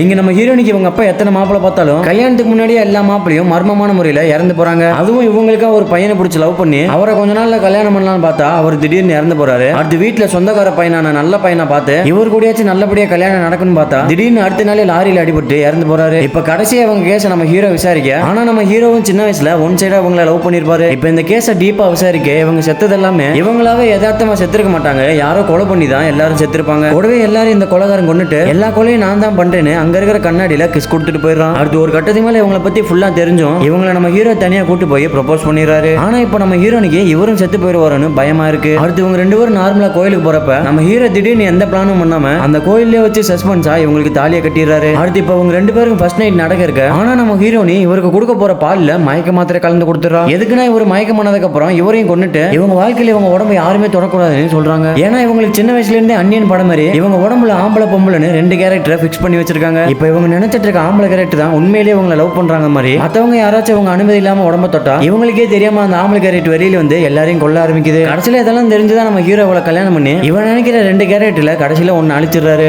இங்க நம்ம ஹீரோனிக்கு இவங்க அப்பா எத்தனை மாப்பிளை பார்த்தாலும் கல்யாணத்துக்கு முன்னாடியே எல்லா மாப்பிளையும் மர்மமான முறையில இறந்து போறாங்க. அதுவும் இவங்களுக்கா ஒரு பையனை பிடிச்சி லவ் பண்ணி அவரை கொஞ்ச நாள்ல கல்யாணம் பண்ணலாம்னு பார்த்தா அவர் திடீர்னு இறந்து போறாரு. அடுத்து வீட்டுல சொந்தக்கார பையனான நல்ல பையனை பார்த்து இவர் கூடயாச்சும் நல்லபடியா கல்யாணம் நடக்கும்னு பார்த்தா திடீர்னு அடுத்த நாளே லாரியில அடிபட்டு இறந்து போறாரு. இப்ப கடைசியா அவங்க கேஸ நம்ம ஹீரோ விசாரிக்க, ஆனா நம்ம ஹீரோவும் சின்ன வயசுல ஒன் சைடா இவங்களை லவ் பண்ணிருப்பாரு. இப்ப இந்த கேஸ டீப்பா விசாரிக்க இவங்க செத்தது எல்லாமே இவங்களாவே யதார்த்தமா செத்துருக்க மாட்டாங்க, யாரோ கொலை பண்ணி தான் எல்லாரும் செத்துருப்பாங்க. கூடவே எல்லாரும் இந்த கொலைகாரன் கொண்டுட்டு எல்லா கொலையும் நான் தான் பண்றேன்னு அங்க இருக்கிற கண்ணாடியில கிஸ் கொடுத்துட்டு போயிடுறான். அடுத்து ஒரு கட்டத்துக்கு மேல இவங்களை பத்தி ஃபுல்லா தெரிஞ்சும் இவங்களை நம்ம ஹீரோ தனியா கூட்டு போய் ப்ரொபோஸ் பண்ணிடுறாரு. ஆனா இப்ப நம்ம ஹீரோனுக்கு இவரும் செத்து போயிடுவாருன்னு பயமா இருக்கு. அடுத்து இவங்க ரெண்டு பேரும் நார்மலா கோயிலுக்கு போறப்ப நம்ம ஹீரோ திடீர்னு எந்த பிளானும் பண்ணாம அந்த கோயிலே வச்சு சஸ்பென்ஸா இவங்களுக்கு தாலியை கட்டிடுறாரு. அடுத்து இப்ப இவங்க ரெண்டு பேருக்கும் ஃபர்ஸ்ட் நைட் நடக்க இருக்க, ஆனா நம்ம ஹீரோனி இவருக்கு கொடுக்க போற பால்ல மயக்க மாத்திரை கலந்து கொடுத்துறா. எதுக்குன்னா இவர் மயக்கம் பண்ணதுக்கு அப்புறம் இவரையும் கொண்டுட்டு இவங்க வாழ்க்கையில இவங்க உடம்பு யாருமே தொடக்கூடாதுன்னு சொல்றாங்க. ஏன்னா இவங்களுக்கு சின்ன வயசுல இருந்தே அன்னியன் படம் மாதிரி இவங்க உடம்புல ஆம்பளை பொம்பளைன்னு ரெண்டு கேரக்டரை பிக்ஸ் பண்ணி வச்சிருக்காங்க. இப்ப இவங்க நினைச்சிட்டு இருக்க ஆம்பளை கேரக்டர் தான் உண்மையிலேயே இவங்களை லவ் பண்றாங்க மாதிரி மத்தவங்க யாராச்சும் அவங்க அனுமதி இல்லாம உடம்ப தொட்டா இவங்களுக்கே தெரியாம அந்த ஆம்பளை கேரக்டர் வெளியில வந்து எல்லாரையும் கொல்ல ஆரம்பிக்குது. கடைசியில இதெல்லாம் தெரிஞ்சுதான் நம்ம ஹீரோவை கல்யாணம் பண்ணி இவன் நினைக்கிற ரெண்டு கேரக்டர்ல கடைசியில ஒன்னு அழிச்சிடுறாரு.